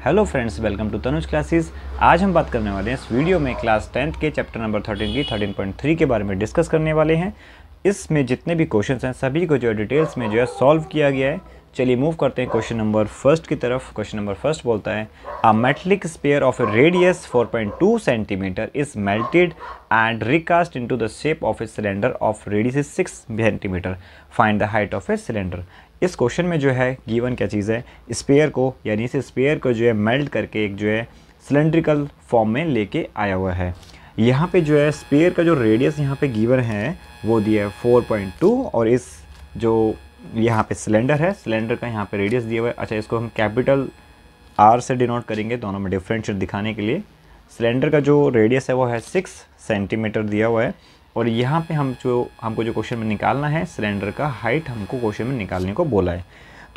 Hello friends, welcome to Tanuj classes. आज हम बात करने वाले हैं इस वीडियो में क्लास 10th के चैप्टर नंबर 13 की 13.3 के बारे में डिस्कस करने वाले हैं। इसमें जितने भी क्वेश्चंस हैं सभी को जो है डिटेल्स में जो है सॉल्व किया गया है। चलिए मूव करते हैं क्वेश्चन नंबर फर्स्ट की तरफ। क्वेश्चन नंबर फर्स्ट बोलता है a metallic sphere of a radius 4.2 centimetre is melted and recast into the shape of a cylinder of radius 6 centimetre, find the height of a cylinder. इस question में जो है given क्या चीज़ है, spare को यानी इस स्पेयर को जो है मेल्ट करके एक जो है सिलेंड्रिकल फॉर्म में लेके आया हुआ है। यहाँ पे जो है स्पेयर का जो रेडियस यहाँ पे गिवन है वो दिया है 4.2 और इस जो यहाँ पे सिलेंडर है, सिलेंडर का यहाँ पे रेडियस दिया हुआ है। अच्छा, इसको हम कैपिटल आर से डिनोट करेंगे दोनों में डिफरेंशिएट दिखाने के लिए। सिलेंडर का जो रेडियस है वो है 6 सेंटीमीटर दिया हुआ है और यहाँ पे हमको जो क्वेश्चन में निकालना है सिलेंडर का हाइट हमको क्वेश्चन में निकालने को बोला है।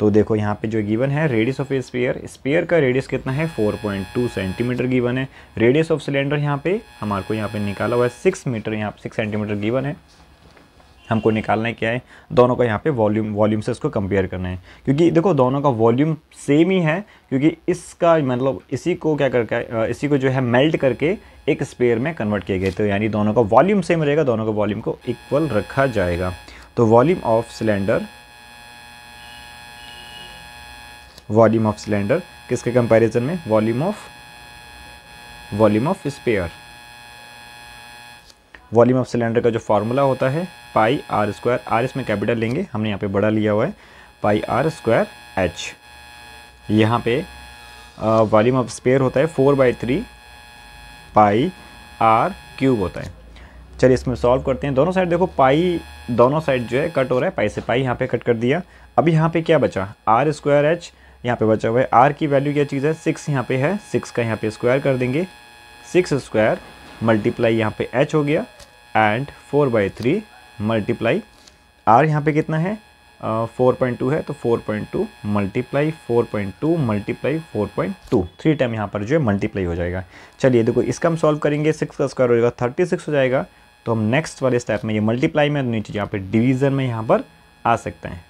तो देखो यहाँ पे जो गिवन है radius of A sphere, sphere का रेडियस कितना है 4.2 सेंटीमीटर गिवन है। रेडियस ऑफ सिलेंडर यहाँ पे हमारे को यहाँ पे निकाला हुआ है 6 मीटर, यहाँ 6 सेंटीमीटर गिवन है। हमको निकालना है क्या है, दोनों का यहाँ पे वॉल्यूम से इसको कंपेयर करना है, क्योंकि देखो दोनों का वॉल्यूम सेम ही है, क्योंकि इसका मतलब इसी को क्या करके इसी को जो है मेल्ट करके एक स्पेयर में कन्वर्ट किए गए। तो यानी दोनों का वॉल्यूम सेम रहेगा, दोनों का वॉल्यूम को इक्वल रखा जाएगा। तो वॉल्यूम ऑफ सिलेंडर किसके कंपैरिजन में, volume of sphere. Volume of cylinder का जो फार्मूला होता है पाई आर स्क्वायर, आर इसमें कैपिटल लेंगे, हमने यहाँ पे बड़ा लिया हुआ है, पाई आर स्क्वायर एच। यहाँ पे वॉल्यूम ऑफ स्पेयर होता है 4/3 पाई आर क्यूब होता है। चलिए इसमें सॉल्व करते हैं। दोनों साइड देखो पाई, दोनों साइड जो है कट हो रहा है, पाई से पाई यहाँ पे कट कर दिया। अब यहाँ पे क्या बचा, आर स्क्वायर एच यहाँ पे बचा हुआ है। आर की वैल्यू क्या चीज़ है, 6 यहाँ पे है, 6 का यहाँ पे स्क्वायर कर देंगे, 6 स्क्वायर मल्टीप्लाई यहाँ पे एच हो गया एंड 4/3 मल्टीप्लाई आर यहाँ पे कितना है 4.2 है, तो 4.2 मल्टीप्लाई 4.2 मल्टीप्लाई 4.2, 3 टाइम यहाँ पर जो है मल्टीप्लाई हो जाएगा। चलिए देखो इसका हम सॉल्व करेंगे, 6 का स्क्वायर हो जाएगा 36 हो जाएगा। तो हम नेक्स्ट वाले स्टेप में ये मल्टीप्लाई में नीचे यहाँ पे डिवीज़न में यहाँ पर आ सकते हैं।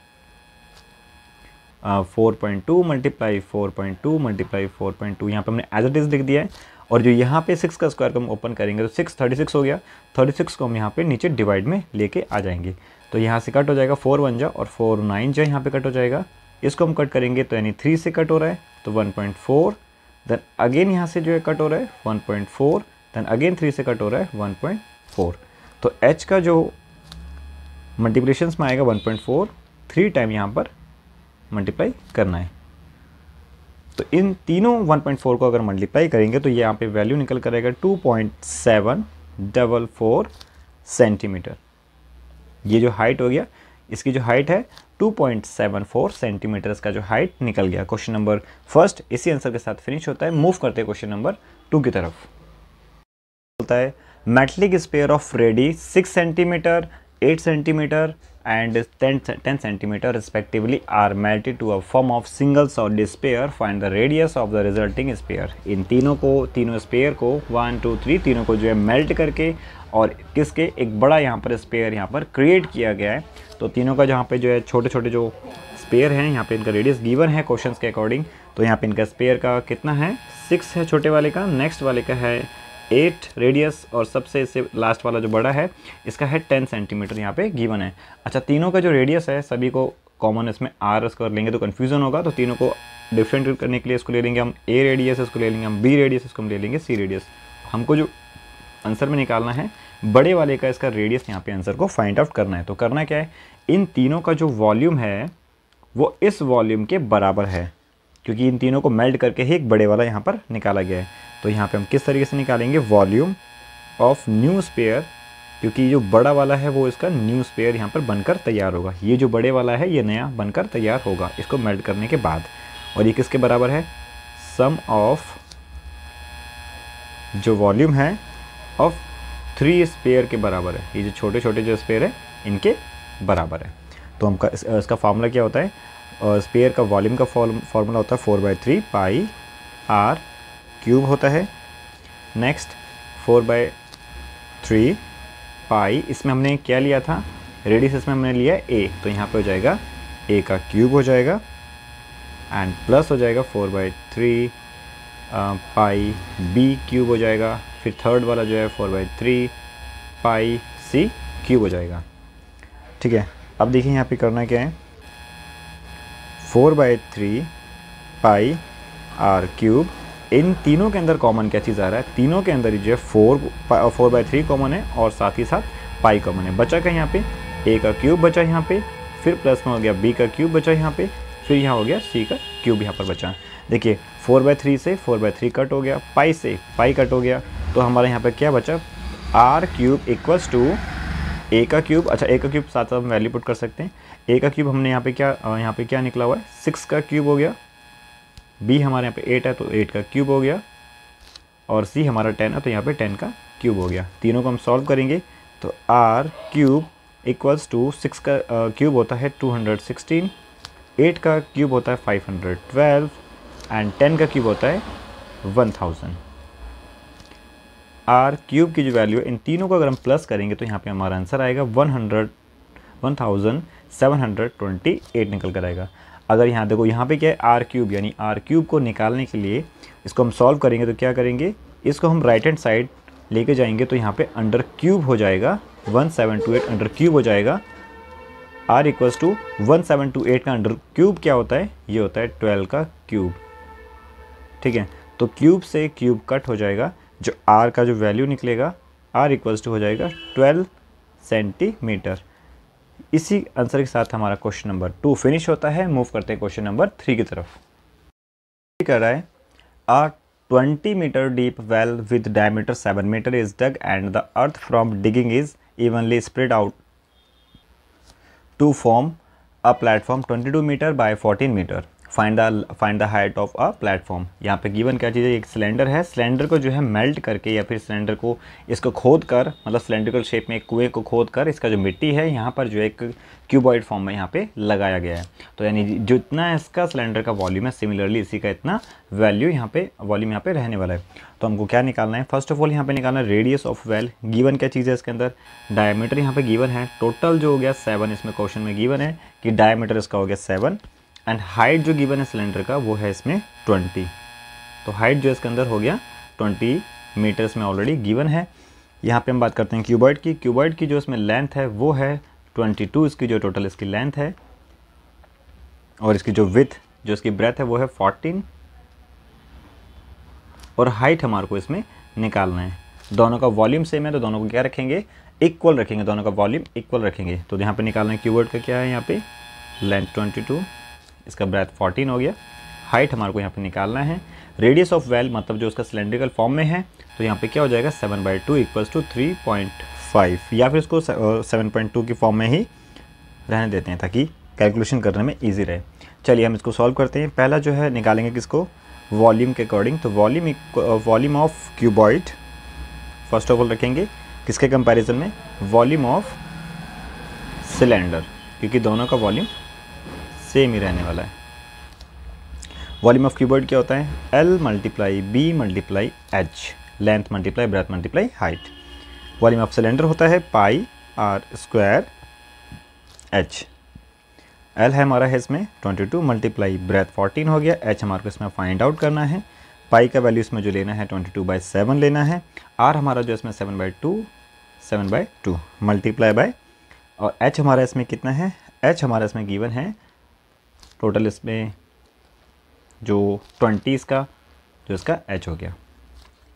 4.2 मल्टीप्लाई 4.2 मल्टीप्लाई 4.2 यहाँ पर हमने एज इट इज़ लिख दिया है। और जो यहाँ पे 6 का स्क्वायर को हम ओपन करेंगे तो 6 36 हो गया, 36 को हम यहाँ पे नीचे डिवाइड में लेके आ जाएंगे। तो यहाँ से कट हो जाएगा 4 1 जा और 4 9 जा, यहाँ पे कट हो जाएगा। इसको हम कट करेंगे तो यानी 3 से कट हो रहा है तो 1.4, देन अगेन यहाँ से जो है कट हो रहा है 1.4, देन अगेन 3 से कट हो रहा है 1.4। तो h का जो मल्टीप्लिकेशंस में आएगा 1.4, 3 टाइम यहाँ पर मल्टीप्लाई करना है। तो इन तीनों 1.4 को अगर मल्टीप्लाई करेंगे तो यहाँ पे वैल्यू निकल कर आएगा 2.744 सेंटीमीटर। ये जो हाइट हो गया, इसकी जो हाइट है 2.74 सेंटीमीटर, इसका जो हाइट निकल गया। क्वेश्चन नंबर फर्स्ट इसी आंसर के साथ फिनिश होता है। मूव करते हैं क्वेश्चन नंबर 2 की तरफ। बोलता है metallic sphere of radius 6 centimetre, 8 centimetre and 10 centimeter respectively are melted to a form of single solid sphere. Find the radius of the resulting sphere. इन तीनों स्पेयर को 1 2 3 तीनों को जो है मेल्ट करके और किसके एक बड़ा यहाँ पर स्पेयर यहाँ पर क्रिएट किया गया है। तो तीनों का जहाँ पे जो है छोटे छोटे जो स्पेयर हैं यहाँ पे इनका रेडियस गिवन है क्वेश्चंस के अकॉर्डिंग। तो यहाँ पे इनका स्पेयर का कितना है 6 है छोटे वाले का, नेक्स्ट वाले का है 8 रेडियस और सबसे इससे लास्ट वाला जो बड़ा है इसका है 10 सेंटीमीटर यहाँ पे गिवन है। अच्छा, तीनों का जो रेडियस है सभी को कॉमन इसमें आर कर लेंगे तो कन्फ्यूज़न होगा, तो तीनों को डिफरेंट करने के लिए इसको ले लेंगे हम ए रेडियस, इसको ले लेंगे हम बी रेडियस, इसको हम ले लेंगे सी रेडियस। हमको जो आंसर में निकालना है बड़े वाले का इसका रेडियस यहाँ पे आंसर को फाइंड आउट करना है। तो करना क्या है, इन तीनों का जो वॉल्यूम है वो इस वॉल्यूम के बराबर है, क्योंकि इन तीनों को मेल्ट करके ही एक बड़े वाला यहाँ पर निकाला गया है। तो यहाँ पे हम किस तरीके से निकालेंगे, वॉल्यूम ऑफ न्यू स्पेयर, क्योंकि जो बड़ा वाला है वो इसका न्यू स्पेयर यहाँ पर बनकर तैयार होगा। ये जो बड़े वाला है ये नया बनकर तैयार होगा इसको मेल्ट करने के बाद। और ये किसके बराबर है, सम ऑफ जो वॉल्यूम है ऑफ 3 स्पेयर के बराबर है। ये जो छोटे छोटे जो स्पेयर है इनके बराबर है। तो हमका इसका फार्मूला क्या होता है, स्पेयर का वॉल्यूम का फार्मूला होता है 4/3 पाई आर क्यूब होता है। नेक्स्ट 4/3 पाई, इसमें हमने क्या लिया था, रेडियस इसमें हमने लिया a, तो यहाँ पे हो जाएगा a का क्यूब हो जाएगा एंड प्लस हो जाएगा 4/3 पाई बी क्यूब हो जाएगा, फिर थर्ड वाला जो है 4/3 पाई सी क्यूब हो जाएगा। ठीक है, अब देखिए यहाँ पे करना क्या है, 4/3 पाई आर क्यूब, इन तीनों के अंदर कॉमन क्या चीज़ आ रहा है, तीनों के अंदर जो है 4/3 कॉमन है और साथ ही साथ पाई कॉमन है। बचा क्या यहाँ पे, ए का क्यूब बचा यहाँ पे, फिर प्लस में हो गया बी का क्यूब बचा यहाँ पे, फिर यहाँ हो गया सी का क्यूब यहाँ पर बचा। देखिए 4/3 से 4/3 कट हो गया, पाई से पाई कट हो गया, तो हमारे यहाँ पे क्या बचा, आर क्यूब इक्वल्स टू ए का क्यूब। अच्छा, ए का क्यूब साथ साथ हम वैल्यू पुट कर सकते हैं। ए का क्यूब हमने यहाँ पे क्या निकला हुआ है, 6 का क्यूब हो गया, बी हमारे यहाँ पे 8 है तो 8 का क्यूब हो गया, और सी हमारा 10 है तो यहाँ पे 10 का क्यूब हो गया। तीनों को हम सॉल्व करेंगे तो आर क्यूब इक्वल्स टू 6 का क्यूब होता है 216, 8 का क्यूब होता है 512 एंड 10 का क्यूब होता है 1000। आर क्यूब की जो वैल्यू है, इन तीनों को अगर हम प्लस करेंगे तो यहाँ पे हमारा आंसर आएगा 1728 निकल कर आएगा। अगर यहाँ देखो, यहाँ पे क्या है, आर क्यूब, यानी आर क्यूब को निकालने के लिए इसको हम सॉल्व करेंगे तो क्या करेंगे, इसको हम राइट हैंड साइड लेके जाएंगे तो यहाँ पे अंडर क्यूब हो जाएगा, 1728 अंडर क्यूब हो जाएगा। आर इक्वल्स टू 1728 का अंडर क्यूब क्या होता है, ये होता है 12 का क्यूब। ठीक है, तो क्यूब से क्यूब कट हो जाएगा, जो आर का जो वैल्यू निकलेगा आर इक्वल्स टू हो जाएगा 12 सेंटीमीटर। इसी आंसर के साथ हमारा क्वेश्चन नंबर 2 फिनिश होता है। मूव करते हैं क्वेश्चन नंबर 3 की तरफ। कर रहा है, a 20 metre deep well with diameter 7 metre is dug and the earth from digging is evenly spread out to form a platform 22 metre by 14 metre. Find the height of a platform. यहाँ पे given क्या चीज़ है, एक cylinder है, cylinder को जो है melt करके या फिर सिलेंडर को इसको खोद कर, मतलब सिलेंड्रिकल शेप में एक कुएं को खोद कर इसका जो मिट्टी है यहाँ पर जो एक क्यूबॉइड फॉर्म में यहाँ पे लगाया गया है। तो यानी जितना इसका सिलेंडर का वॉल्यूम है, सिमिलरली इसी का इतना वैल्यू यहाँ पे वॉल्यूम यहाँ पे रहने वाला है। तो हमको क्या निकालना है, फर्स्ट ऑफ ऑल यहाँ पे निकालना है रेडियस ऑफ वेल। गिवन क्या चीज़ है इसके अंदर, डायमीटर यहाँ पे गिवन है, टोटल जो हो गया 7, इसमें क्वेश्चन में गिवन है कि डायमीटर इसका हो गया 7 एंड हाइट जो गिवन है सिलेंडर का वो है इसमें 20। तो हाइट जो इसके अंदर हो गया 20 मीटर्स में ऑलरेडी गिवन है। यहाँ पे हम बात करते हैं क्यूबॉइड की। क्यूबॉइड की जो इसमें लेंथ है वो है 22, इसकी जो टोटल इसकी लेंथ है, और इसकी जो विड्थ जो इसकी ब्रेथ है वो है 14, और हाइट हमारे को इसमें निकालना है। दोनों का वॉल्यूम सेम है तो दोनों को क्या रखेंगे, इक्वल रखेंगे, दोनों का वॉल्यूम इक्वल रखेंगे। तो यहाँ पे निकालना है क्यूबॉइड का क्या है, यहाँ पे लेंथ 22, इसका ब्रेथ 14 हो गया, हाइट हमारे को यहाँ पे निकालना है। रेडियस ऑफ वेल मतलब जो उसका सिलेंड्रिकल फॉर्म में है तो यहाँ पे क्या हो जाएगा 7/2 इक्वल्स टू 3.5, या फिर इसको 7.2 की फॉर्म में ही रहने देते हैं ताकि कैलकुलेशन करने में ईजी रहे। चलिए हम इसको सॉल्व करते हैं। पहला जो है निकालेंगे किसको, वॉल्यूम के अकॉर्डिंग। तो volume of cuboid first of all रखेंगे किसके कंपैरिजन में, वॉल्यूम ऑफ सिलेंडर, क्योंकि दोनों का वॉल्यूम सेम ही रहने वाला है। वॉल्यूम ऑफ क्यूबॉइड क्या होता है, L multiply B multiply H, length multiply breadth multiply height. Volume of cylinder होता है pi r square H. L है हमारा है इसमें 22 मल्टीप्लाई ब्रेथ 14 हो गया, H हमारे को इसमें फाइंड आउट करना है। पाई का वैल्यू इसमें जो लेना है 22/7 लेना है। R हमारा जो इसमें 7/2 मल्टीप्लाई बाय, और H हमारा इसमें कितना है, H हमारा इसमें गिवन है टोटल इसमें जो 20 का जो इसका H हो गया।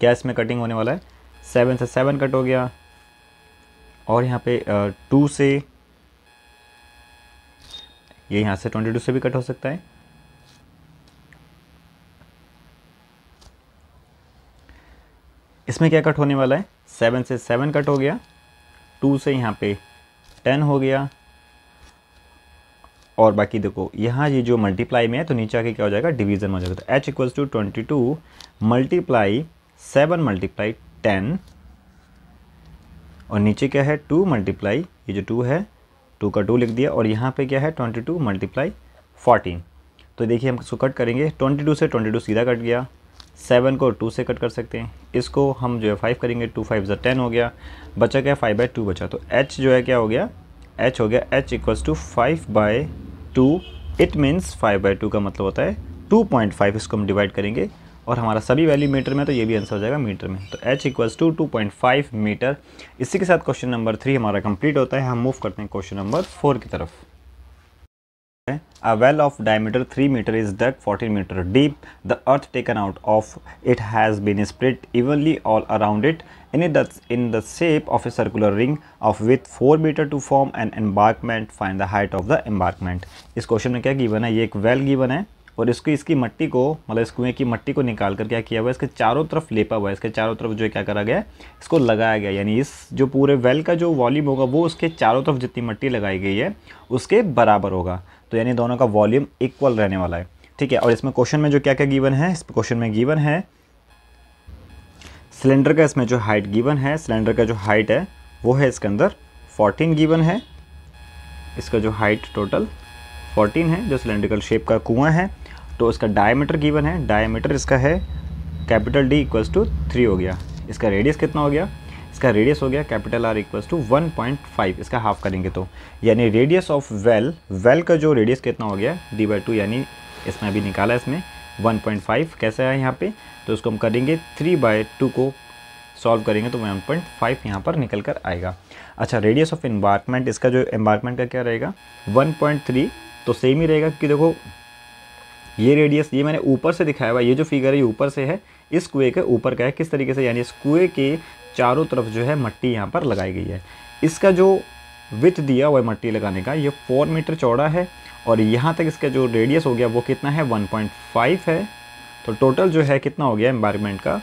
क्या इसमें कटिंग होने वाला है, 7 से 7 कट हो गया, और यहाँ पे 2 से, ये यहाँ से 22 से भी कट हो सकता है। इसमें क्या कट होने वाला है, 7 से 7 कट हो गया, 2 से यहाँ पे 10 हो गया, और बाकी देखो यहाँ ये जो मल्टीप्लाई में है तो नीचे आके क्या हो जाएगा, डिवीजन हो जाएगा। तो H equals to 22 multiply 7 multiply 10, और नीचे क्या है 2 मल्टीप्लाई, ये जो 2 है 2 का 2 लिख दिया, और यहाँ पे क्या है 22 मल्टीप्लाई 14। तो देखिए हम इसको कट करेंगे, 22 से 22 सीधा कट गया, 7 को 2 से कट कर सकते हैं, इसको हम जो है 5 करेंगे, 2 5 ज़ा 10 हो गया, बचा क्या 5/2 बचा। तो H जो है क्या हो गया, H हो गया H equals to 5/2। It means 5/2 का मतलब होता है 2.5, इसको हम डिवाइड करेंगे और हमारा सभी वैल्यू मीटर में, तो ये भी आंसर हो जाएगा मीटर में। तो h इक्वल्स टू 2.5 मीटर। इसी के साथ क्वेश्चन नंबर 3 हमारा कंप्लीट होता है। हम मूव करते हैं क्वेश्चन नंबर 4 की तरफ। A well of diameter 3 meter is dug 14 meter deep. The earth taken out of it has been spread evenly all around it in the shape of a circular ring of width 4 meter to form an embankment. Find the height of the embankment. इस question में क्या given है, ये एक well given है और इसकी मट्टी को, मतलब इस कुएं की मट्टी को निकाल कर क्या किया हुआ है, इसके चारों तरफ लेपा हुआ है, इसके चारों तरफ जो क्या करा गया है, इसको लगाया गया। यानी इस जो पूरे वेल का जो वॉल्यूम होगा वो उसके चारों तरफ जितनी मट्टी लगाई गई है उसके बराबर होगा। तो यानी दोनों का वॉल्यूम इक्वल रहने वाला है, ठीक है। और इसमें क्वेश्चन में जो क्या क्या गिवन है, इस क्वेश्चन में गिवन है सिलेंडर का, इसमें जो हाइट गिवन है, सिलेंडर का जो हाइट है वो है इसके अंदर 14 गिवन है। इसका जो हाइट टोटल 14 है, जो सिलेंड्रिकल शेप का कुआं है। तो इसका डायमीटर गिवन है, डायमीटर इसका है कैपिटल D इक्वल्स टू 3 हो गया। इसका रेडियस कितना हो गया, इसका रेडियस हो गया कैपिटल R इक्वल्स टू 1.5। इसका हाफ करेंगे तो यानी रेडियस ऑफ वेल का जो रेडियस कितना हो गया D/2, यानी इसमें अभी निकाला इसमें 1.5 कैसे आया यहाँ पे, तो उसको हम करेंगे 3/2 को सॉल्व करेंगे तो 1.5 यहाँ पर निकल कर आएगा। अच्छा, रेडियस ऑफ एम्बार्कमेंट, इसका जो एम्बार्कमेंट का क्या रहेगा 1.3, तो सेम ही रहेगा क्योंकि देखो ये रेडियस, ये मैंने ऊपर से दिखाया हुआ, ये जो फिगर है ये ऊपर से है, इस कुएं के ऊपर का है। किस तरीके से, यानी इस कुएं के चारों तरफ जो है मट्टी यहाँ पर लगाई गई है। इसका जो विड्थ दिया हुआ है मट्टी लगाने का, ये 4 मीटर चौड़ा है और यहाँ तक इसका जो रेडियस हो गया वो कितना है 1.5 है। तो टोटल जो है कितना हो गया एम्बार्कमेंट का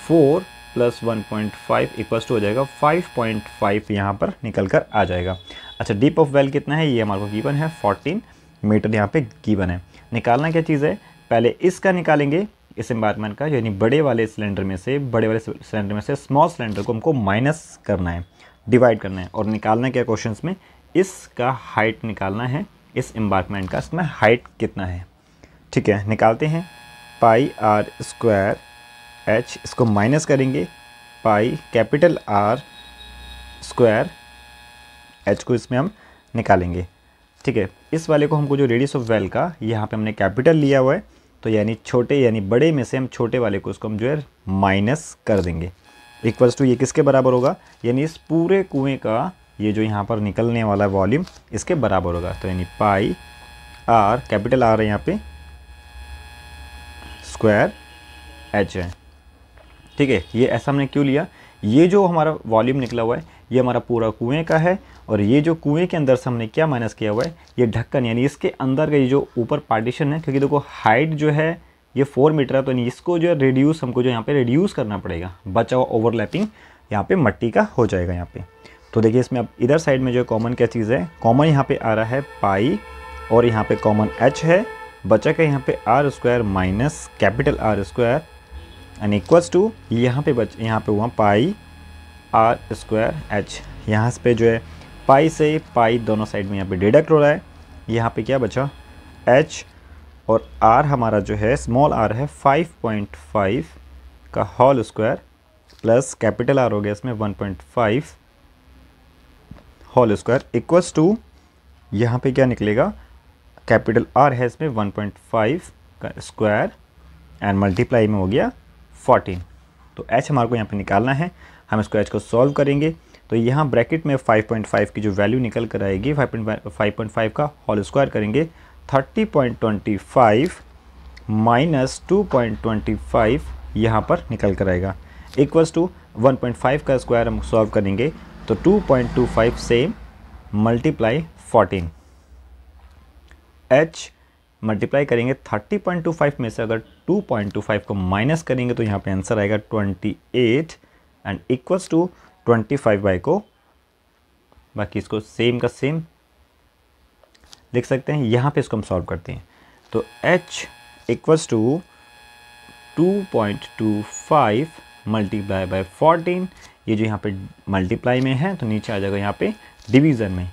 4 + 1.5 इक्वल्स टू हो जाएगा 5.5 यहाँ पर निकल कर आ जाएगा। अच्छा, डीप ऑफ वेल कितना है, ये हमारे को गिवन है 14 मीटर यहाँ पे गिवन है। निकालना क्या चीज़ है, पहले इसका निकालेंगे, इस एम्बार्कमेंट का, यानी बड़े वाले सिलेंडर में से स्मॉल सिलेंडर को हमको माइनस करना है, डिवाइड करना है और निकालना क्या क्वेश्चंस में, इसका हाइट निकालना है, इस एम्बार्कमेंट का इसमें हाइट कितना है। ठीक है, निकालते हैं। πr² h, इसको माइनस करेंगे pi capital R square h को इसमें हम निकालेंगे। ठीक है, इस वाले को हमको जो रेडियस ऑफ वेल का यहाँ पे हमने कैपिटल लिया हुआ है, तो यानी छोटे, यानी बड़े में से हम छोटे वाले को उसको हम जो है माइनस कर देंगे। इक्वल्स टू ये किसके बराबर होगा, यानी इस पूरे कुएं का ये जो यहाँ पर निकलने वाला वॉल्यूम इसके बराबर होगा। तो यानी πr, कैपिटल R है यहाँ पे, स्क्वायर h है। ठीक है, ये ऐसा हमने क्यों लिया, ये जो हमारा वॉल्यूम निकला हुआ है ये हमारा पूरा कुएं का है और ये जो कुएं के अंदर से हमने क्या माइनस किया हुआ है, ये ढक्कन, यानी इसके अंदर का ये जो ऊपर पार्टीशन है, क्योंकि देखो हाइट जो है ये 4 मीटर है, तो इसको जो है रिड्यूस, हमको जो यहाँ पे रिड्यूस करना पड़ेगा, बचा हुआ ओवरलैपिंग यहाँ पे मट्टी का हो जाएगा यहाँ पे। तो देखिए इसमें अब इधर साइड में जो कॉमन क्या चीज़ है, कॉमन यहाँ पे आ रहा है पाई और यहाँ पे कॉमन h है, बचा का यहाँ पे R square minus capital R square and equals to यहाँ पे हुआ पाई R स्क्वायर h। यहाँ पे जो है पाई से पाई दोनों साइड में यहाँ पे डिडक्ट हो रहा है, यहाँ पे क्या बचा h और R हमारा जो है स्मॉल r है 5.5 का whole square plus capital R हो गया इसमें 1.5 होल स्क्वायर इक्वल्स टू यहाँ पे क्या निकलेगा, कैपिटल R है इसमें 1.5 का स्क्वायर एंड मल्टीप्लाई में हो गया 14। तो h हमारे को यहाँ पे निकालना है, हम इसको h को सॉल्व करेंगे तो यहाँ ब्रैकेट में 5.5 की जो वैल्यू निकल कर आएगी, 5.5 का होल स्क्वायर करेंगे 30.25 माइनस 2.25 यहाँ पर निकल कर आएगा, इक्वल्स टू 1.5 का स्क्वायर हम सॉल्व करेंगे तो 2.25 से मल्टीप्लाई 14, h मल्टीप्लाई करेंगे 30.25 में से अगर 2.25 को माइनस करेंगे तो यहाँ पे आंसर आएगा 28 एंड इक्वल्स टू 25 को, बाकी इसको सेम का सेम लिख सकते हैं। यहाँ पे इसको हम सॉल्व करते हैं तो h equals to 2.25 multiply by 14, ये जो यहाँ पे मल्टीप्लाई में है तो नीचे आ जाएगा यहाँ पे डिवीज़न में,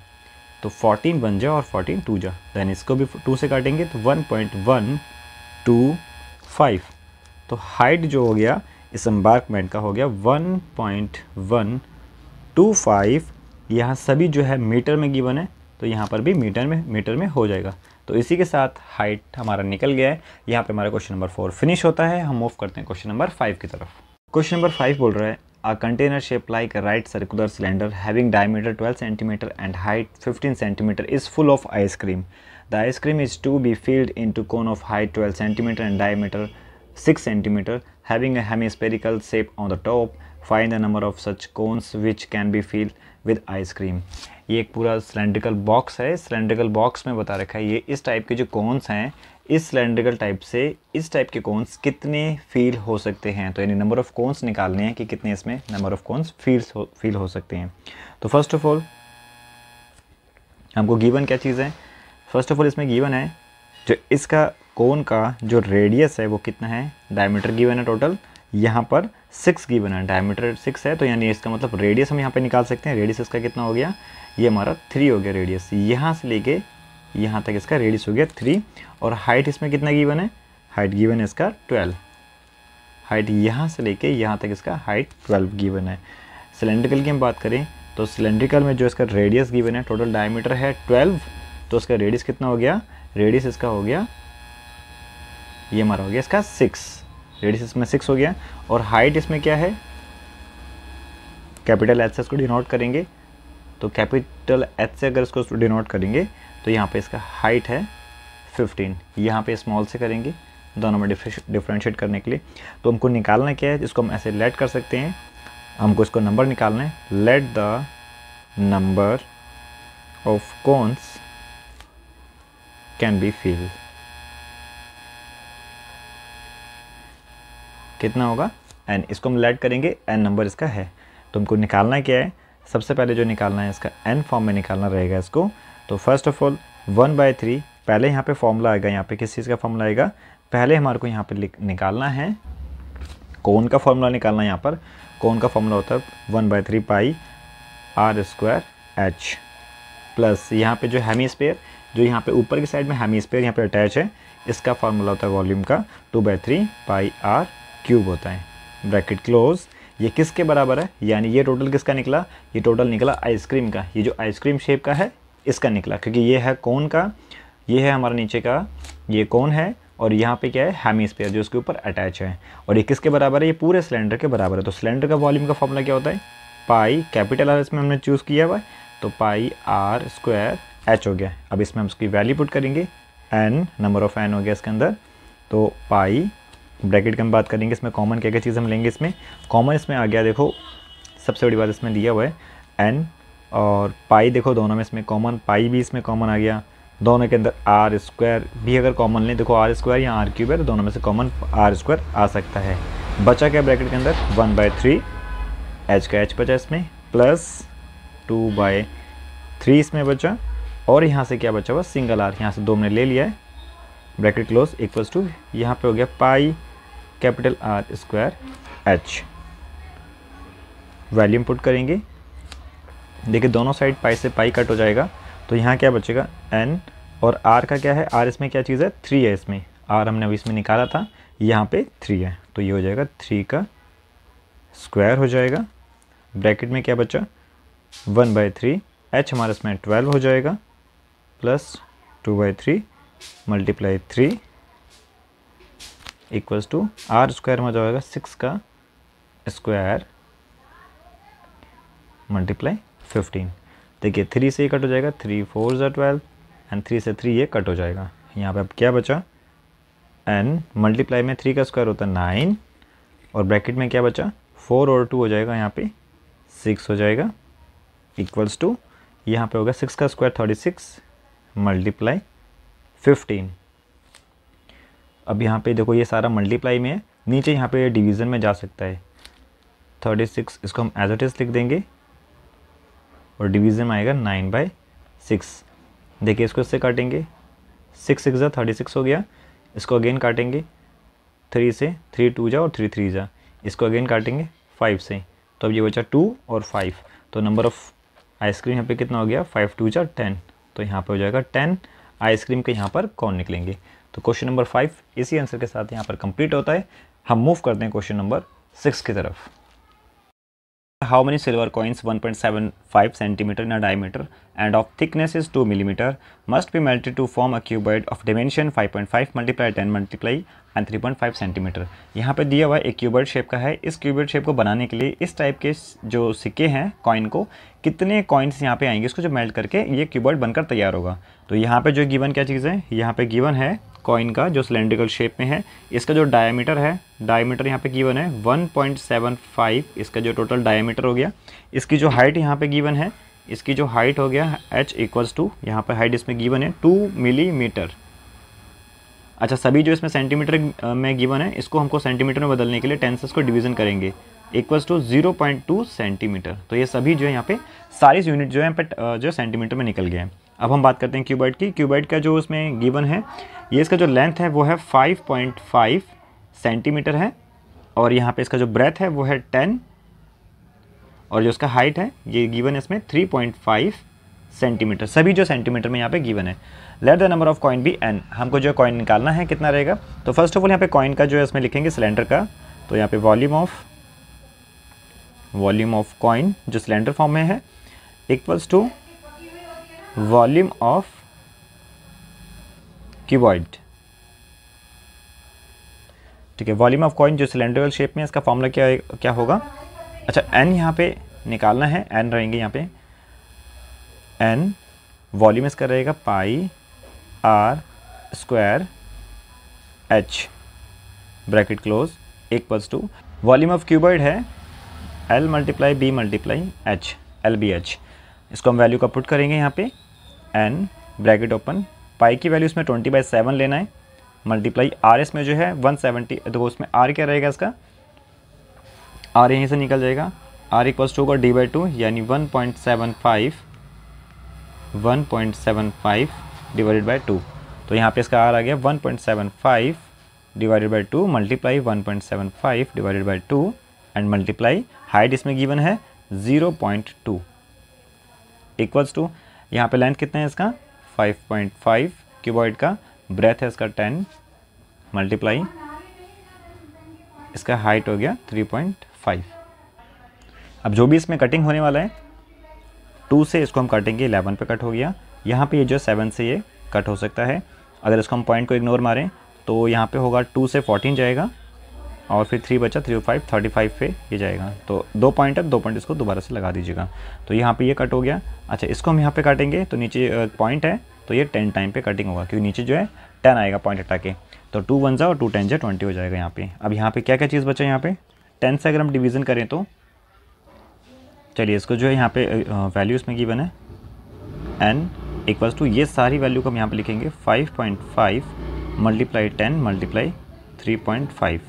तो 14 बन जाए और 14 2 जा, देन इसको भी 2 से काटेंगे तो 1.125। तो हाइट जो हो गया इस एम्बार्कमेंट का हो गया 1.125। यहाँ सभी जो है मीटर में गिवन है तो यहाँ पर भी मीटर में हो जाएगा। तो इसी के साथ हाइट हमारा निकल गया है। यहाँ पे हमारा क्वेश्चन नंबर 4 फिनिश होता है। हम मूव करते हैं क्वेश्चन नंबर 5 की तरफ। क्वेश्चन नंबर 5 बोल रहा है A container shaped like a right circular cylinder having diameter 12 cm and height 15 cm is full of ice cream. The ice cream is to be filled into cone of height 12 cm and diameter 6 cm having a hemispherical shape on the top. Find the number of such cones which can be filled with ice cream. ये एक पूरा cylindrical box है। Cylindrical box में बता रखा है ये इस टाइप के जो कोन्स हैं, इस सिलेंड्रिकल टाइप से इस टाइप के कोन्स कितने फील हो सकते हैं। तो यानी नंबर ऑफ़ कोन्स निकालने हैं कि कितने इसमें नंबर ऑफ़ कोन्स फील हो सकते हैं। तो फर्स्ट ऑफ ऑल हमको गिवन क्या चीज़ है, फर्स्ट ऑफ ऑल इसमें गिवन है जो इसका कोन का जो रेडियस है वो कितना है, डायमीटर गिवन है टोटल यहाँ पर 6 गिवन है, डायमीटर 6 है। तो यानी इसका मतलब रेडियस हम यहाँ पे निकाल सकते हैं। रेडियस इसका कितना हो गया, ये हमारा 3 हो गया रेडियस, यहाँ से लेके यहाँ तक इसका रेडियस हो गया 3। और हाइट इसमें कितना गिवन है, हाइट गिवन है इसका 12। हाइट यहाँ से लेके यहाँ तक इसका हाइट 12 गिवन है। सिलेंड्रिकल की हम बात करें तो सिलेंड्रिकल में जो इसका रेडियस गिवन है, टोटल डायमीटर है 12, तो इसका रेडियस कितना हो गया, रेडियस इसका हो गया, ये हमारा हो गया इसका 6, रेडियस इसमें 6 हो गया। और हाइट इसमें क्या है, कैपिटल एच से इसको डिनोट करेंगे। तो कैपिटल एच से अगर इसको डिनोट करेंगे तो यहाँ पे इसका हाइट है 15, यहाँ पे स्मॉल से करेंगे दोनों में डिफ्रेंशिएट करने के लिए। तो हमको निकालना क्या है, जिसको हम ऐसे लेट कर सकते हैं, हमको इसको नंबर निकालना है। Let the number of cones can be fill, कितना होगा n, इसको हम लेट करेंगे, n नंबर इसका है। तो हमको निकालना क्या है, सबसे पहले जो निकालना है इसका n फॉर्म में निकालना रहेगा इसको। तो फर्स्ट ऑफ ऑल 1/3, पहले यहाँ पे फॉर्मूला आएगा, यहाँ पे किस चीज़ का फॉर्मूला आएगा, पहले हमारे को यहाँ पे निकालना है कोन का फॉर्मूला निकालना है। यहाँ पर कोन का फॉर्मूला होता है 1/3 पाई r² h प्लस यहाँ पे जो हेमीस्फीयर, जो यहाँ पे ऊपर की साइड में हेमीस्फीयर यहाँ पे अटैच है, इसका फॉर्मूला होता है वॉल्यूम का 2/3 पाई r³ होता है, ब्रैकेट क्लोज। ये किसके बराबर है, यानी ये टोटल किसका निकला, ये टोटल निकला आइसक्रीम का। ये जो आइसक्रीम शेप का है इसका निकला, क्योंकि ये है कोन का, ये है हमारा नीचे का ये कोन है, और यहाँ पे क्या है हेमीस्फीयर जो इसके ऊपर अटैच है। और ये किसके बराबर है, ये पूरे सिलेंडर के बराबर है। तो सिलेंडर का वॉल्यूम का फॉर्मूला क्या होता है, पाई कैपिटल आर इसमें हमने चूज़ किया हुआ है, तो पाई r² h हो गया। अब इसमें हम उसकी वैल्यू पुट करेंगे, n नंबर ऑफ़ n हो गया इसके अंदर। तो पाई ब्रैकेट की हम बात करेंगे, इसमें कॉमन क्या क्या चीज़ हम लेंगे, इसमें कॉमन इसमें आ गया, देखो सबसे बड़ी बात इसमें दिया हुआ है n और पाई, देखो दोनों में इसमें कॉमन, पाई भी इसमें कॉमन आ गया, दोनों के अंदर r² भी अगर कॉमन लें, देखो r² या r³ है, तो दोनों में से कॉमन r² आ सकता है। बचा क्या ब्रैकेट के अंदर 1/3 h का h बचा इसमें, प्लस 2/3 इसमें बचा, और यहाँ से क्या बचा हुआ सिंगल r, यहाँ से 2 हमने ले लिया है, ब्रैकेट क्लोज इक्वल्स टू यहाँ पे हो गया pi capital r² h। Volume put करेंगे, देखिए दोनों साइड पाई से पाई कट हो जाएगा, तो यहाँ क्या बचेगा n, और r का क्या है, r इसमें क्या चीज़ है 3 है, इसमें r हमने अभी इसमें निकाला था, यहाँ पे 3 है, तो ये हो जाएगा 3 का स्क्वायर हो जाएगा। ब्रैकेट में क्या बचा 1/3 h हमारा इसमें 12 हो जाएगा, plus 2/3 multiply 3 equals to r² में जाएगा 6 का स्क्वायर मल्टीप्लाई 15। देखिए 3 से ये कट हो जाएगा, 3 4 ज़ा 12 एंड 3 से 3 ये कट हो जाएगा। यहाँ पे अब क्या बचा n मल्टीप्लाई में 3 का स्क्वायर होता है 9, और ब्रैकेट में क्या बचा 4 और 2 हो जाएगा, यहाँ पे 6 हो जाएगा, इक्वल्स टू यहाँ पे होगा 6 का स्क्वायर 36 मल्टीप्लाई 15। अब यहाँ पे देखो ये सारा मल्टीप्लाई में है, नीचे यहाँ पे डिवीज़न में जा सकता है 36, इसको हम एज इट इज़ लिख देंगे, और डिवीज़न में आएगा 9/6। देखिए इसको इससे काटेंगे, 6 6 ज़ा 36 हो गया, इसको अगेन काटेंगे 3 से, 3 2 जा और 3 3 जा, इसको अगेन काटेंगे 5 से, तो अब ये बचा 2 और 5, तो नंबर ऑफ़ आइसक्रीम यहाँ पे कितना हो गया 5 2 जा 10, तो यहाँ पे हो जाएगा 10 आइसक्रीम के यहाँ पर कौन निकलेंगे। तो क्वेश्चन नंबर 5 इसी आंसर के साथ यहाँ पर कंप्लीट होता है। हम मूव करते हैं क्वेश्चन नंबर 6 की तरफ। how many silver coins 1.75 centimeter in a diameter and of thickness is 2 millimeter must be melted to form a cuboid of dimension 5.5 multiply 10 multiply and 3.5 centimetre. यहाँ पे दिया हुआ एक क्यूबॉइड शेप का है। इस क्यूबॉइड शेप को बनाने के लिए इस टाइप के जो सिक्के हैं कॉइन को, कितने कॉइन्स यहाँ पे आएंगे, इसको जो मेल्ट करके ये क्यूबॉइड बनकर तैयार होगा। तो यहाँ पे जो गिवन क्या चीज़ है, यहाँ पे गिवन है कॉइन का जो सिलेंड्रिकल शेप में है, इसका जो डायमीटर है, डायमीटर यहाँ पे गिवन है 1.75, इसका जो टोटल डायमीटर हो गया। इसकी जो हाइट यहाँ पे गिवन है, इसकी जो हाइट हो गया h इक्वल्स टू, यहाँ पर हाइट इसमें गिवन है 2 मिलीमीटर। अच्छा, सभी जो इसमें सेंटीमीटर में गिवन है, इसको हमको सेंटीमीटर में बदलने के लिए 10 से इसको डिवीज़न करेंगे, इक्वल्स टू 0.2 सेंटीमीटर। तो ये सभी जो है यहाँ पे सारी यूनिट जो है यहाँ पे जो सेंटीमीटर में निकल गए हैं। अब हम बात करते हैं क्यूबॉइड की। क्यूबॉइड का जो उसमें गिवन है, ये इसका जो लेंथ है वो है 5.5 सेंटीमीटर है, और यहाँ पे इसका जो ब्रेथ है वो है 10, और जो इसका हाइट है ये गिवन है इसमें 3.5 सेंटीमीटर। सभी जो सेंटीमीटर में यहाँ पे गिवन है। Let the number of coin be n। हमको जो कॉइन निकालना है कितना रहेगा, तो फर्स्ट ऑफ ऑल यहाँ पे कॉइन का जो है इसमें लिखेंगे सिलेंडर का, तो यहाँ पे वॉल्यूम ऑफ कॉइन जो सिलेंडर फॉर्म में है equals to volume of cuboid. ठीक है, वॉल्यूम ऑफ कॉइन जो सिलेंड्रिकल शेप में, इसका फॉर्मूला क्या होगा। अच्छा, n यहाँ पे निकालना है, n रहेंगे यहाँ पे, n वॉल्यूम इसका रहेगा pi r square h bracket close equals to volume of cuboid है l multiply b multiply h, l b h। इसको हम वैल्यू का पुट करेंगे यहाँ पे, n ब्रैकेट ओपन, पाई की वैल्यू इसमें 20/7 लेना है, मल्टीप्लाई r इसमें जो है 170, तो उसमें r क्या रहेगा इसका, r यहीं से निकल जाएगा, r इक्वल्स टू होगा d/2 यानी 1.75 डिवाइडेड बाई 2। तो यहाँ पे इसका r आ गया 1.75 divided by 2 multiply 1.75 divided by 2 and multiply height इसमें गिवन है 0.2 इक्वल्स टू, यहाँ पे लेंथ कितना है इसका 5.5 क्यूबॉइड का, ब्रेथ है इसका 10 मल्टीप्लाई इसका हाइट हो गया 3.5। अब जो भी इसमें कटिंग होने वाला है 2 से इसको हम काटेंगे 11 पे कट हो गया। यहाँ पे ये जो 7 से ये कट हो सकता है। अगर इसको हम पॉइंट को इग्नोर मारें तो यहाँ पे होगा 2 से 14 जाएगा, और फिर 3 बचा 3 5 35 पे ये जाएगा। तो 2 पॉइंट है, 2 पॉइंट इसको दोबारा से लगा दीजिएगा। तो यहाँ पे ये कट हो गया। अच्छा, इसको हम यहाँ पे काटेंगे तो नीचे पॉइंट है तो ये 10 टाइम पे कटिंग होगा, क्योंकि नीचे जो है 10 आएगा पॉइंट हटा के। तो 2 1 और 2 10 20 हो जाएगा यहाँ पे। अब यहाँ पे क्या क्या चीज़ बचा, यहाँ पे 10 से अगर हम डिवीज़न करें तो चलिए इसको जो है यहाँ पे वैल्यू इसमें गिवन है n इक्वल्स टू, ये सारी वैल्यू को हम यहाँ पे लिखेंगे 5.5 मल्टीप्लाई 10 मल्टीप्लाई 3.5।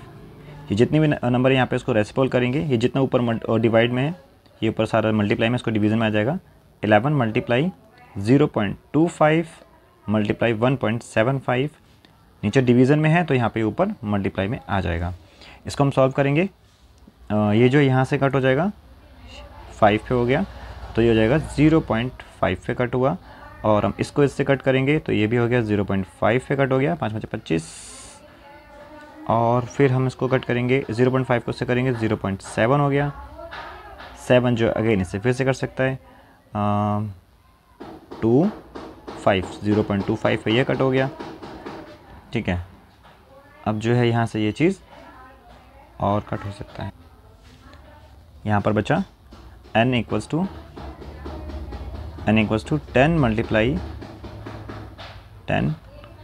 ये जितनी भी नंबर यहाँ पे इसको रेसिप्रोकल करेंगे, ये जितना ऊपर डिवाइड में है ये ऊपर सारा मल्टीप्लाई में इसको डिवीज़न में आ जाएगा। 11 मल्टीप्लाई 0.25 मल्टीप्लाई 1.75, नीचे डिवीज़न में है तो यहाँ पे ऊपर मल्टीप्लाई में आ जाएगा। इसको हम सॉल्व करेंगे, ये जो यहाँ से कट हो जाएगा 5 पे हो गया, तो ये हो जाएगा 0.5 पे कट हुआ, और हम इसको इससे कट करेंगे तो ये भी हो गया 0.5 पे कट हो गया, 5 5 25, और फिर हम इसको कट करेंगे 0.5 को इससे करेंगे 0.7 हो गया, 7 जो अगेन इससे फिर से कर सकता है 0.25 पे ये कट हो गया। ठीक है, अब जो है यहाँ से ये चीज़ और कट हो सकता है। यहाँ पर बचा n इक्वल्स टू 10 मल्टीप्लाई 10,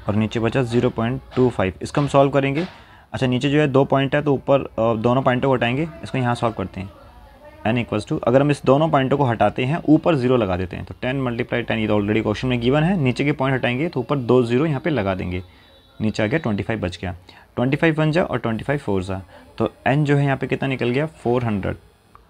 और नीचे बचा 0.25, इसको हम सॉल्व करेंगे। अच्छा, नीचे जो है 2 पॉइंट है तो ऊपर दोनों पॉइंटों को हटाएंगे, इसको यहाँ सॉल्व करते हैं। n इक्वल्स टू, अगर हम इस दोनों पॉइंटों को हटाते हैं ऊपर 0 लगा देते हैं, तो 10 मल्टीप्लाई 10, ये तो ऑलरेडी क्वेश्चन में गिवन है, नीचे के पॉइंट हटाएंगे तो ऊपर 2 0 यहाँ पे लगा देंगे, नीचे आ गया 25 बच गया, 25 1 जा और 25 4 जा, तो n जो है यहाँ पे कितना निकल गया 400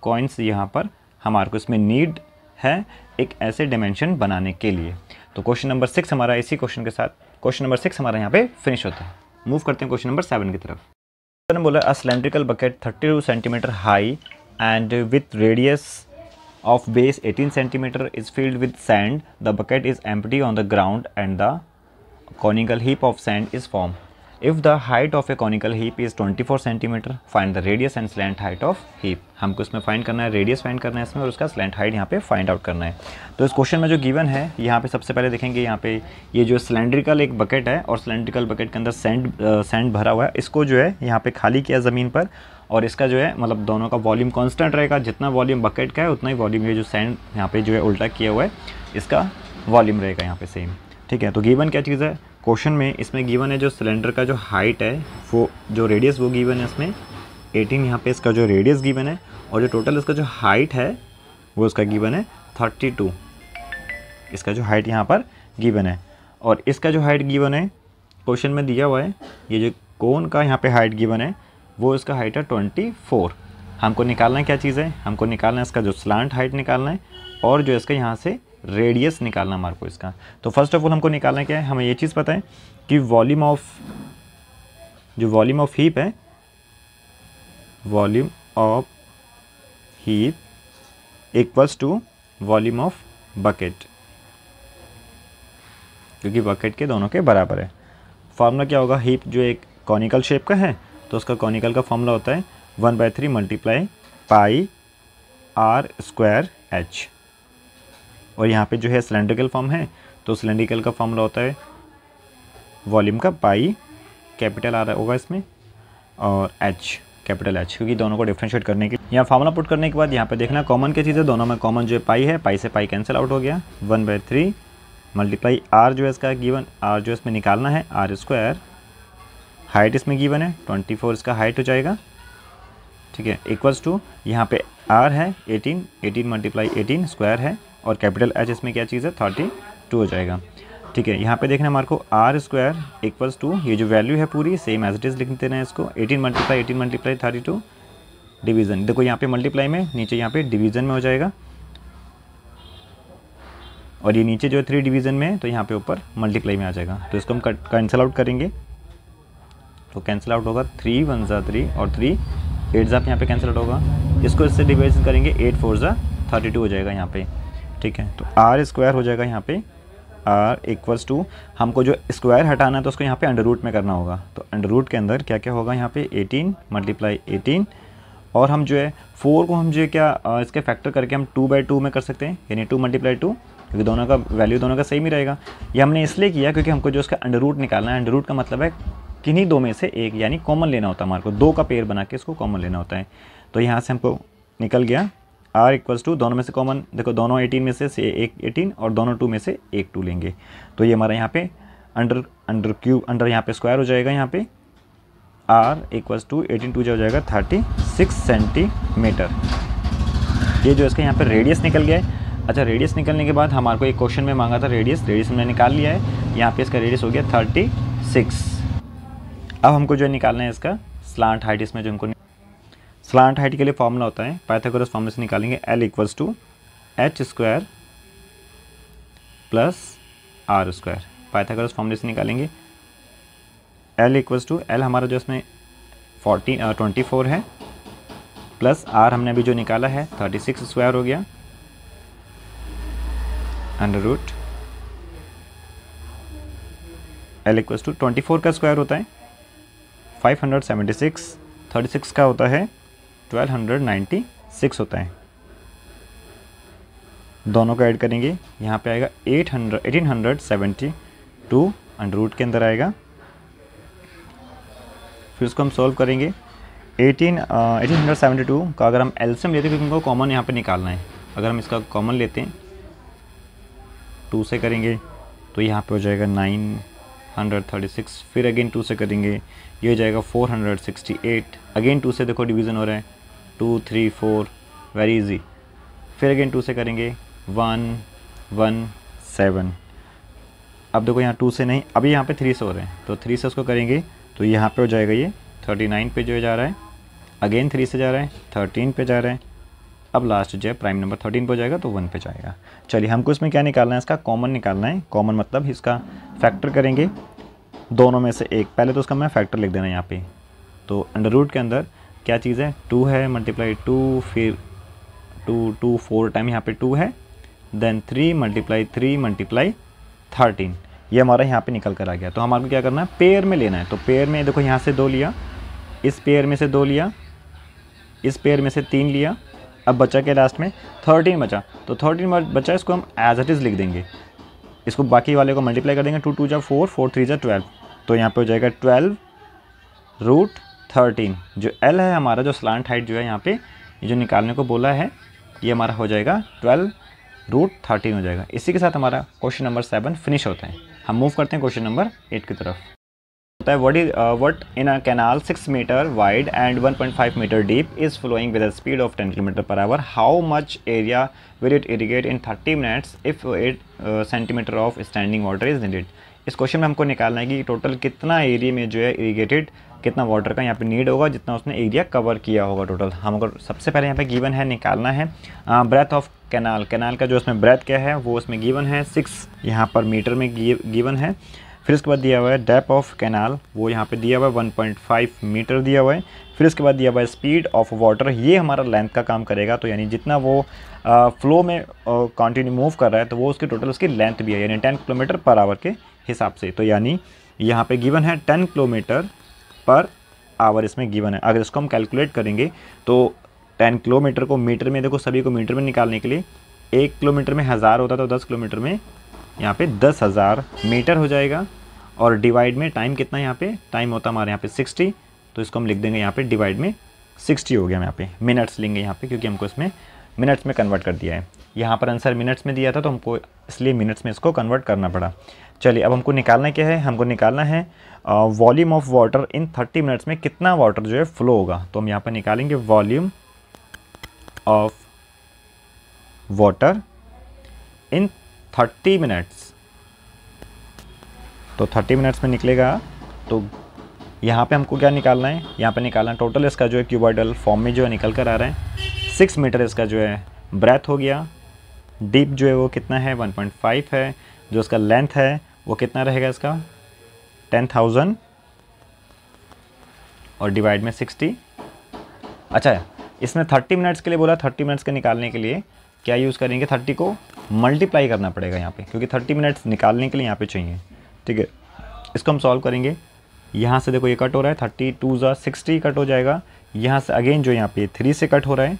कॉइन्स यहाँ पर हमारे को इसमें नीड है एक ऐसे डायमेंशन बनाने के लिए। तो क्वेश्चन नंबर 6 हमारा इसी क्वेश्चन के साथ, क्वेश्चन नंबर 6 हमारा यहाँ पे फिनिश होता है। मूव करते हैं क्वेश्चन नंबर 7 की तरफ। ने बोला a cylindrical bucket 32 centimetre high and with radius of base 18 centimeter is filled with sand. The bucket is empty on the ground and the conical heap of sand is formed. If the height of A conical heap is 24 centimetre, find the radius and slant height of heap. हमको इसमें find करना है, radius find करना है इसमें, और उसका slant height यहाँ पे फाइंड आउट करना है। तो इस क्वेश्चन में जो गिवन है, यहाँ पे सबसे पहले देखेंगे, यहाँ पे ये जो सिलेंड्रिकल एक बकेट है और सिलेंड्रिकल बकेट के अंदर सैंड भरा हुआ है, इसको जो है यहाँ पे खाली किया ज़मीन पर, और इसका जो है मतलब दोनों का वॉल्यूम कांस्टेंट रहेगा, जितना वॉल्यूम बकेट का है उतना ही वॉल्यूम ये जो सैंड यहाँ पे जो है उल्टा किया हुआ है इसका वॉल्यूम रहेगा यहाँ पे सेम। ठीक है, तो गिवन क्या चीज़ है क्वेश्चन में, इसमें गिवन है जो सिलेंडर का जो हाइट है वो जो रेडियस वो गिवन है इसमें 18, यहाँ पे इसका जो रेडियस गिवन है, और जो टोटल इसका जो हाइट है वो इसका गिवन है 32, इसका जो हाइट यहाँ पर गिवन है। और इसका जो हाइट गिवन है क्वेश्चन में दिया हुआ है, ये जो कोन का यहाँ पे हाइट गिवन है वो इसका हाइट है 24। हमको निकालना है क्या चीज़ है, हमको निकालना है इसका जो स्लांट हाइट निकालना है, और जो इसका यहाँ से रेडियस निकालना हमारे को इसका। तो फर्स्ट ऑफ ऑल हमको निकालना क्या है, हमें ये चीज़ पता है कि वॉल्यूम ऑफ हीप है, volume of heap equals to volume of bucket, क्योंकि बकेट के दोनों के बराबर है। फार्मूला क्या होगा, हीप जो एक कॉनिकल शेप का है तो उसका कॉनिकल का फार्मूला होता है 1/3 multiply pi r square H, और यहाँ पे जो है सिलेंड्रिकल फॉर्म है तो सिलेंड्रिकल का फार्मूला होता है वॉल्यूम का पाई कैपिटल आर होगा इसमें, और एच कैपिटल एच, क्योंकि दोनों को डिफ्रेंशिएट करने के यहाँ फार्मूला पुट करने के बाद यहाँ पे देखना कॉमन क्या चीज़ है, दोनों में कॉमन जो है पाई है, पाई से पाई कैंसिल आउट हो गया, 1/3 मल्टीप्लाई आर जो है इसका गिवन, आर जो इसमें निकालना है आर स्क्वायर, हाइट इसमें गिवन है 24 इसका हाइट हो जाएगा। ठीक है, इक्वल्स टू यहाँ पे आर है 18 मल्टीप्लाई 18 स्क्वायर है, और कैपिटल एच इसमें क्या चीज़ है 32 हो जाएगा। ठीक है, यहाँ पे देखना हमारे को आर स्क्वायर इक्वल्स टू ये जो वैल्यू है पूरी सेम एज इट इज़ लिख देना है इसको, 18 मल्टीप्लाई 32 डिवीज़न, देखो यहाँ पे मल्टीप्लाई में, नीचे यहाँ पे डिवीज़न में हो जाएगा, और ये नीचे जो है 3 डिवीज़न में है तो यहाँ पे ऊपर मल्टीप्लाई में आ जाएगा। तो इसको हम कैंसिल आउट करेंगे, तो कैंसिल आउट होगा 3 1 ज़ा 3 और 3 8 ज़ा यहाँ पे कैंसिल आउट होगा, इसको इससे डिवाइड करेंगे 8 4 ज़ा 32 हो जाएगा यहाँ पे। ठीक है, तो आर स्क्वायर हो जाएगा यहाँ पे, आर इक्वल्स टू, हमको जो स्क्वायर हटाना है तो उसको यहाँ पे अंडर रूट में करना होगा, तो अंडर रूट के अंदर क्या क्या होगा यहाँ पे 18 मल्टीप्लाई 18, और हम जो है 4 को हम जो है क्या इसके फैक्टर करके हम 2/2 में कर सकते हैं, यानी 2 मल्टीप्लाई 2, क्योंकि दोनों का वैल्यू दोनों का सेम ही रहेगा। ये हमने इसलिए किया क्योंकि हमको जो इसका अंडर रूट निकालना है, अंडर रूट का मतलब है किन्हीं दो में से एक, यानी कॉमन लेना होता है हमारे को, दो का पेयर बना के इसको कॉमन लेना होता है। तो यहाँ से हमको निकल गया आर इक्वल्स टू, दोनों में से कॉमन, देखो दोनों 18 में से एक 18 और दोनों 2 में से एक 2 लेंगे, तो ये हमारा यहाँ पे अंडर यहाँ पे स्क्वायर हो जाएगा, यहाँ पे आर इक्वल्स टू 18 2 हो जाएगा 36 सेंटीमीटर। ये जो इसका यहाँ पे रेडियस निकल गया है। अच्छा, रेडियस निकलने के बाद हमारे को एक क्वेश्चन में मांगा था रेडियस हमने निकाल लिया है, यहाँ पे इसका रेडियस हो गया 36। अब हमको जो निकालना है इसका स्लांट हाइट, इसमें जो हमको स्लांट हाइट के लिए फॉर्मूला होता है, पाइथागोरस फॉर्मूला से निकालेंगे L equals to H square plus R square, Pythagoras फॉर्मूले से निकालेंगे L इक्वल्स टू, L हमारा जो इसमें 24 है, प्लस R हमने अभी जो निकाला है 36 स्क्वायर हो गया, under root L equals to 24 का स्क्वायर होता है 576, 36 का होता है 1296 होता है, दोनों को ऐड करेंगे, यहाँ पे आएगा 1872 अंडर रूट के अंदर आएगा। फिर उसको हम सॉल्व करेंगे, 1872 का अगर हम एलसीएम लेते हैं, क्योंकि हमको कॉमन यहाँ पे निकालना है, अगर हम इसका कॉमन लेते हैं 2 से करेंगे तो यहाँ पे हो जाएगा 936, फिर अगेन 2 से करेंगे ये हो जाएगा 468, अगेन 2 से देखो डिवीज़न हो रहा है 2 3 4 वेरी इजी, फिर अगेन 2 से करेंगे 117, अब देखो यहाँ 2 से नहीं, अभी यहाँ पे 3 से हो रहे हैं, तो 3 से उसको करेंगे तो यहाँ पे हो जाएगा ये 39 पे जो जा रहा है, अगेन 3 से जा रहा है 13 पे जा रहा है, अब लास्ट जो है प्राइम नंबर 13 पे हो जाएगा तो 1 पे जाएगा। चलिए हमको इसमें क्या निकालना है, इसका कॉमन निकालना है, कॉमन मतलब इसका फैक्टर करेंगे दोनों में से एक, पहले तो उसका मैं फैक्टर लिख देना यहाँ पे, तो अंडर रूट के अंदर क्या चीज़ है 2 है मल्टीप्लाई 2, फिर 2 4 टाइम यहाँ पे 2 है, देन 3 मल्टीप्लाई 13, ये हमारा यहाँ पे निकल कर आ गया। तो हमारे को क्या करना है, पेयर में लेना है। तो पेयर में देखो यहाँ से 2 लिया, इस पेयर में से 2 लिया, इस पेयर में से 3 लिया, अब बचा के लास्ट में 13 बचा। तो 13 बचा, इसको हम एज इट इज़ लिख देंगे, इसको बाकी वाले को मल्टीप्लाई कर देंगे। 2 2 जा 4, 4 3 जा 12, तो यहाँ पे हो जाएगा 12√13। जो L है हमारा, जो स्लांट हाइट जो है यहाँ पे, ये जो निकालने को बोला है, ये हमारा हो जाएगा 12√13 हो जाएगा। इसी के साथ हमारा क्वेश्चन नंबर 7 फिनिश होता है। हम मूव करते हैं क्वेश्चन नंबर 8 की तरफ। होता है what in a canal 6 meter wide and 1.5 meter deep is flowing with a speed of 10 km/h. How much area will it irrigate in 30 minutes if 8 centimeter of standing water is needed? इस question में हमको निकालना है कि total कितना area में जो है इरीगेटेड, कितना वाटर का यहाँ पे नीड होगा, जितना उसने एरिया कवर किया होगा टोटल। हमको सबसे पहले यहाँ पे गिवन है, निकालना है ब्रेथ ऑफ कैनाल। कैनाल का जो इसमें ब्रेथ क्या है वो उसमें गिवन है 6 यहाँ पर मीटर में गिवन है। फिर उसके बाद दिया हुआ है डेप्थ ऑफ कैनाल, वो यहाँ पे दिया हुआ है 1.5 मीटर दिया हुआ है। फिर उसके बाद दिया हुआ है स्पीड ऑफ वाटर, ये हमारा लेंथ का काम करेगा। तो यानी जितना वो फ्लो में कंटिन्यू मूव कर रहा है, तो वो उसकी टोटल उसकी लेंथ भी है, यानी 10 km/h के हिसाब से। तो यानी यहाँ पे गिवन है 10 km/h इसमें गिवन है। अगर इसको हम कैलकुलेट करेंगे तो 10 किलोमीटर को मीटर में, देखो सभी को मीटर में निकालने के लिए 1 किलोमीटर में 1000 होता, तो 10 किलोमीटर में यहाँ पे 10,000 मीटर हो जाएगा। और डिवाइड में टाइम कितना, यहाँ पे टाइम होता हमारे यहाँ पे 60, तो इसको हम लिख देंगे यहाँ पे डिवाइड में 60 हो गया। यहाँ पे मिनट्स लेंगे यहाँ पे, क्योंकि हमको इसमें मिनट्स में कन्वर्ट कर दिया है। यहाँ पर आंसर मिनट्स में दिया था, तो हमको इसलिए मिनट्स में इसको कन्वर्ट करना पड़ा। चलिए अब हमको निकालना क्या है, हमको निकालना है volume of water in 30 minutes में कितना वाटर जो है फ्लो होगा। तो हम यहाँ पर निकालेंगे volume of water in 30 minutes. तो 30 मिनट्स में निकलेगा, तो यहाँ पे हमको क्या निकालना है, यहाँ पे निकालना है टोटल इसका जो है क्यूबॉइडल फॉर्म में जो है निकल कर आ रहा है। 6 मीटर इसका जो है ब्रेथ हो गया, डीप जो है वो कितना है 1.5 है, जो इसका लेंथ है वो कितना रहेगा इसका 10,000 और डिवाइड में 60। अच्छा, इसमें 30 मिनट्स के लिए बोला, 30 मिनट्स के निकालने के लिए क्या यूज़ करेंगे, 30 को मल्टीप्लाई करना पड़ेगा यहाँ पे, क्योंकि 30 मिनट्स निकालने के लिए यहाँ पे चाहिए। ठीक है, इसको हम सॉल्व करेंगे। यहाँ से देखो ये कट हो रहा है, 30 2 जा 60 कट हो जाएगा। यहाँ से अगेन जो यहाँ पे 3 से कट हो रहा है,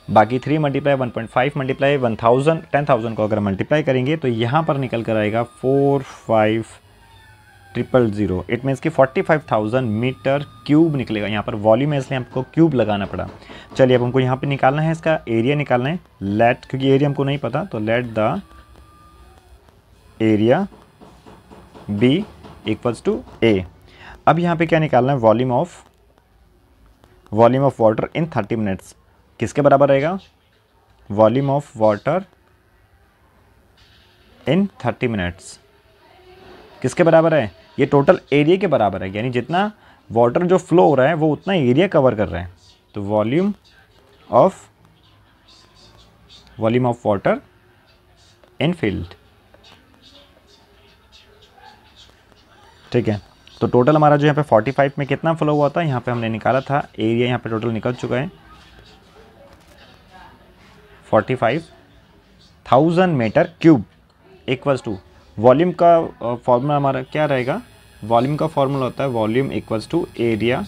बाकी 3 मल्टीप्लाई 1.5 मल्टीप्लाई 10,000 को अगर मल्टीप्लाई करेंगे तो यहाँ पर निकल कर आएगा 45,000। इट मीन्स कि 45,000 मीटर क्यूब निकलेगा। यहाँ पर वॉल्यूम है इसलिए हमको क्यूब लगाना पड़ा। चलिए अब हमको यहाँ पे निकालना है, इसका एरिया निकालना है। लेट, क्योंकि एरिया हमको नहीं पता, तो let the area B equals to A. अब यहाँ पे क्या निकालना है, volume of water in 30 minutes किसके बराबर रहेगा, volume of water in 30 minutes किसके बराबर है, ये टोटल एरिया के बराबर है। यानी जितना वाटर जो फ्लो हो रहा है वो उतना एरिया कवर कर रहा है। तो volume of water in field. ठीक है, तो टोटल हमारा जो यहाँ पे 45 में कितना फ्लो हुआ था, यहाँ पे हमने निकाला था एरिया, यहाँ पे टोटल निकल चुका है 45,000 metre cube equals to volume का फॉर्मूला हमारा क्या रहेगा, वॉल्यूम का फॉर्मूला होता है volume equals to area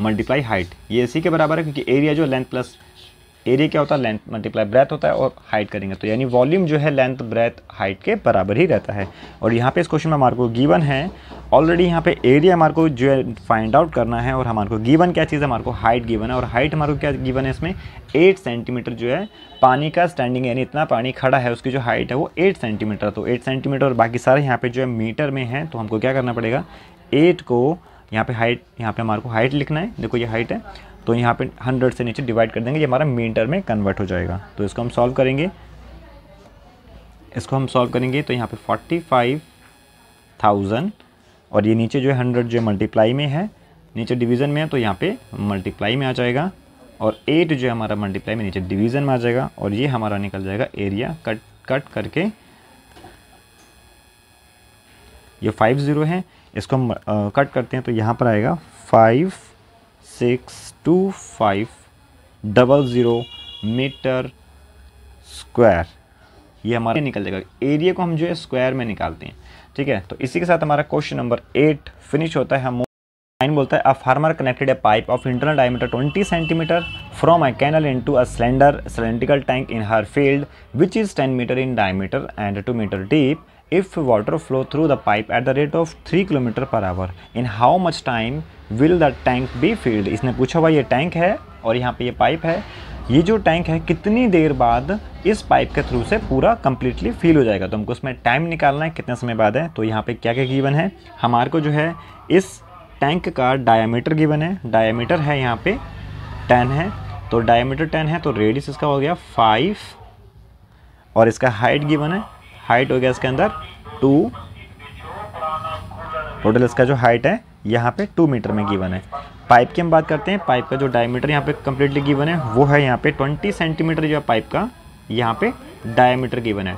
multiply height. ये इसी के बराबर है, क्योंकि एरिया जो लेंथ प्लस एरिया क्या होता है, लेंथ मल्टीप्लाई ब्रेथ होता है, और हाइट करेंगे तो यानी वॉल्यूम जो है लेंथ ब्रेथ हाइट के बराबर ही रहता है। और यहाँ पे इस क्वेश्चन में हमारे को गिवन है ऑलरेडी, यहाँ पे एरिया हमारे को जो है फाइंड आउट करना है, और हमारे को गिवन क्या चीज़ है, हमारे को हाइट गिवन है। और हाइट हमारे को क्या गिवन है, इसमें 8 सेंटीमीटर जो है पानी का स्टैंडिंग, यानी इतना पानी खड़ा है उसकी जो हाइट है वो 8 सेंटीमीटर। तो 8 सेंटीमीटर और बाकी सारे यहाँ पे जो है मीटर में है, तो हमको क्या करना पड़ेगा, 8 को यहाँ पे हाइट, यहाँ पे हमारे को हाइट लिखना है। देखो ये हाइट है, तो यहाँ पे 100 से नीचे डिवाइड कर देंगे, ये हमारा मीटर में कन्वर्ट हो जाएगा। तो इसको हम सॉल्व करेंगे, तो यहाँ पे 45,000 और ये नीचे जो है 100 जो मल्टीप्लाई में है, नीचे डिवीज़न में है, तो यहाँ पे मल्टीप्लाई में आ जाएगा, और 8 जो है हमारा मल्टीप्लाई में नीचे डिवीज़न में आ जाएगा, और ये हमारा निकल जाएगा एरिया। कट करके ये 50 है, इसको हम कट करते हैं तो यहाँ पर आएगा 562500 मीटर स्क्वायर। ये हमारा निकल जाएगा। एरिया को हम जो है स्क्वायर में निकालते हैं, ठीक है। तो इसी के साथ हमारा क्वेश्चन नंबर 8 फिनिश होता है। हम 9 बोलता है a farmer connected a pipe of internal diameter 20 centimetre from a canal into a slender cylindrical tank in her field which is 10 metre in diameter and 2 metre deep. If water flow through the pipe at the rate of 3 kilometre per hour in how much time will the tank be filled. इसने पूछा हुआ ये tank है और यहाँ पे ये pipe है, ये जो टैंक है कितनी देर बाद इस पाइप के थ्रू से पूरा कंप्लीटली फिल हो जाएगा। तो हमको उसमें टाइम निकालना है कितने समय बाद है। तो यहाँ पे क्या क्या गिवन है, हमारे को जो है इस टैंक का डायमीटर गिवन है, डायमीटर है यहाँ पे 10 है, तो डायमीटर 10 है तो रेडियस इसका हो गया 5 और इसका हाइट गिवन है, हाइट हो गया इसके अंदर 2, टोटल इसका जो हाइट है यहाँ पे 2 मीटर में गिवन है। पाइप की हम बात करते हैं, पाइप का जो डायमीटर यहाँ पे कम्प्लीटली गिवन है वो है यहाँ पे 20 सेंटीमीटर जो है पाइप का यहाँ पे डायमीटर गिवन है।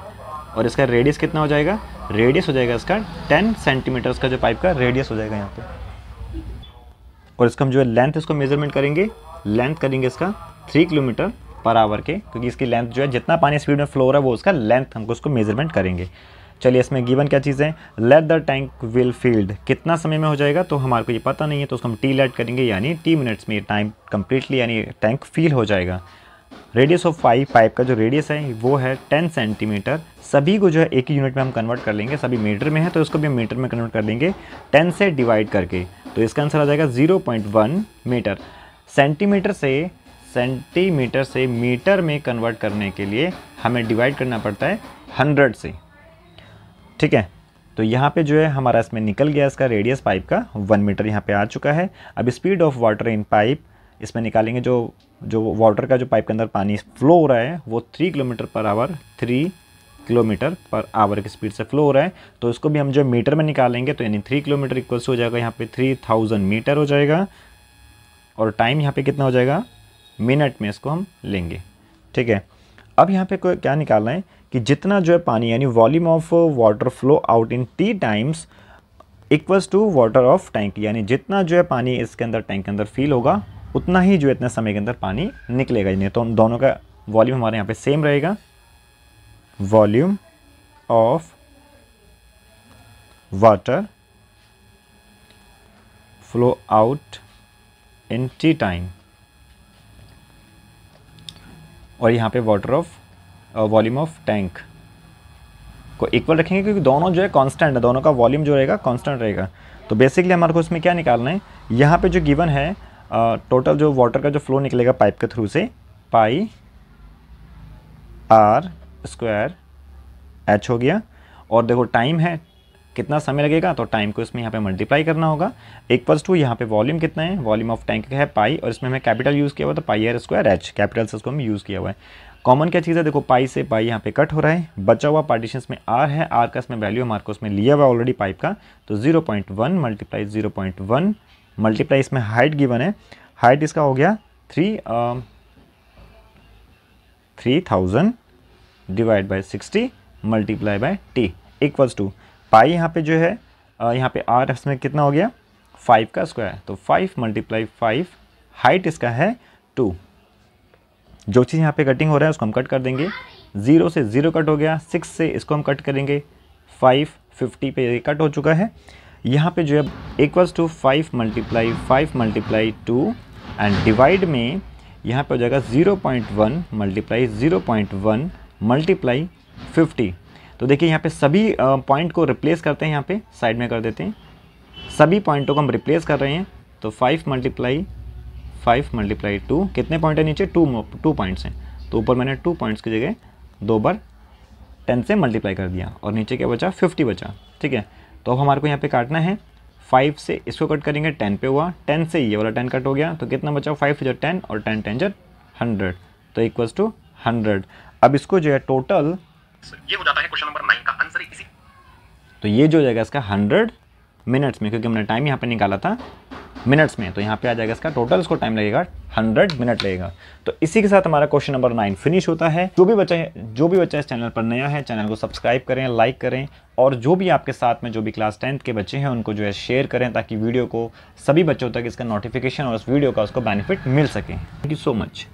और इसका रेडियस कितना हो जाएगा, रेडियस हो जाएगा इसका 10 सेंटीमीटर का जो पाइप का रेडियस हो जाएगा यहाँ पे। और इसका हम जो है लेंथ इसको मेजरमेंट करेंगे, लेंथ करेंगे इसका 3 किलोमीटर पर आवर के, क्योंकि इसकी लेंथ जो है जितना पानी स्पीड में फ्लो हो रहा है वो उसका लेंथ हमको उसको मेजरमेंट करेंगे। चलिए इसमें गिवन क्या चीज़ है, let the tank will field, कितना समय में हो जाएगा तो हमारे को ये पता नहीं है, तो उसको हम टी लेट करेंगे यानी टी मिनट्स में टाइम कम्प्लीटली यानी टैंक फील हो जाएगा। रेडियस ऑफ पाइप का जो रेडियस है वो है 10 सेंटीमीटर। सभी को जो है एक ही यूनिट में हम कन्वर्ट कर लेंगे, सभी मीटर में है तो इसको भी हम मीटर में कन्वर्ट कर लेंगे 10 से डिवाइड करके, तो इसका आंसर आ जाएगा 0.1 मीटर। सेंटीमीटर से मीटर में कन्वर्ट करने के लिए हमें डिवाइड करना पड़ता है 100 से, ठीक है। तो यहाँ पे जो है हमारा इसमें निकल गया इसका रेडियस पाइप का 1 मीटर यहाँ पे आ चुका है। अब speed of water in pipe इसमें निकालेंगे, जो वाटर का जो पाइप के अंदर पानी फ्लो हो रहा है वो 3 kilometre per our 3 kilometre per our की स्पीड से फ्लो हो रहा है, तो इसको भी हम जो मीटर में निकालेंगे तो यानी 3 किलोमीटर इक्वल्स हो जाएगा यहाँ पे 3000 मीटर हो जाएगा। और टाइम यहाँ पे कितना हो जाएगा, मिनट में इसको हम लेंगे, ठीक है। अब यहाँ पे क्या निकालना है कि जितना जो है पानी यानी volume of water flow out in T times equals to water of tank, यानी जितना जो है पानी इसके अंदर टैंक के अंदर फील होगा उतना ही जो है इतने समय के अंदर पानी निकलेगा। नहीं तो दोनों का वॉल्यूम हमारे यहाँ पे सेम रहेगा, volume of water flow out in T time और यहाँ पे water of volume of tank को इक्वल रखेंगे, क्योंकि दोनों जो है कांस्टेंट है, दोनों का वॉल्यूम जो रहेगा कांस्टेंट रहेगा। तो बेसिकली हमारे को इसमें क्या निकालना है, यहाँ पे जो गिवन है टोटल जो वाटर का जो फ्लो निकलेगा पाइप के थ्रू से पाई आर स्क्वायर एच हो गया, और देखो टाइम है कितना समय लगेगा तो टाइम को इसमें यहाँ पे मल्टीप्लाई करना होगा, इक्वल्स टू यहाँ पे वॉल्यूम कितना है, वॉल्यूम ऑफ टैंक है पाई, और इसमें हमें कैपिटल यूज़ किया हुआ तो पाई आर स्क्वायर एच, कैपिटल से इसको हम यूज़ किया हुआ है। कॉमन क्या चीज़ है, देखो पाई से पाई यहाँ पे कट हो रहा है, बचा हुआ पार्टीशन में आर है, आर का इसमें वैल्यू हमारे को उसमें लिया हुआ ऑलरेडी पाइप का, तो 0.1 मल्टीप्लाई 0.1 मल्टीप्लाई इसमें हाइट गिवन है, हाइट इसका हो गया 3000 divide by 60 multiply by T equals to pi यहाँ पे जो है यहाँ पे आर इसमें कितना हो गया 5 का स्क्वायर, तो 5 मल्टीप्लाई 5 हाइट इसका है 2। जो चीज़ यहाँ पे कटिंग हो रहा है उसको हम कट कर देंगे, 0 से 0 कट हो गया, 6 से इसको हम कट करेंगे, 5 50 पे ये कट हो चुका है। यहाँ पे जो है equals to 5 multiply 2 and divide में यहाँ पे हो जाएगा 0.1 मल्टीप्लाई 0.1 मल्टीप्लाई 50। तो देखिए यहाँ पे सभी पॉइंट को रिप्लेस करते हैं, यहाँ पे साइड में कर देते हैं, सभी पॉइंटों को हम रिप्लेस कर रहे हैं। तो 5 मल्टीप्लाई 2 कितने पॉइंट है नीचे, 2 पॉइंट्स हैं, तो ऊपर मैंने 2 पॉइंट्स की जगह 2 बार 10 से मल्टीप्लाई कर दिया और नीचे क्या बचा 50 बचा, ठीक है। तो अब हमारे को यहाँ पे काटना है, 5 से इसको कट करेंगे 10 पे हुआ, 10 से ये वाला 10 कट हो गया, तो कितना बचा 5 जो 10 और 10 10 जो 100, तो इक्वल्स टू 100। अब इसको जो है टोटल ये हो जाता है क्वेश्चन नंबर 9 का आंसर इसी। तो ये जो हो जाएगा इसका 100 मिनट्स में, क्योंकि हमने टाइम यहाँ पे निकाला था मिनट्स में, तो यहाँ पे आ जाएगा इसका टोटल इसको टाइम लगेगा 100 मिनट लगेगा। तो इसी के साथ हमारा क्वेश्चन नंबर 9 फिनिश होता है। जो भी बच्चा इस चैनल पर नया है चैनल को सब्सक्राइब करें, लाइक करें, और जो भी आपके साथ में जो भी क्लास 10th के बच्चे हैं उनको जो है शेयर करें, ताकि वीडियो को सभी बच्चों तक इसका नोटिफिकेशन और उस वीडियो का उसको बेनिफिट मिल सके। Thank you so much.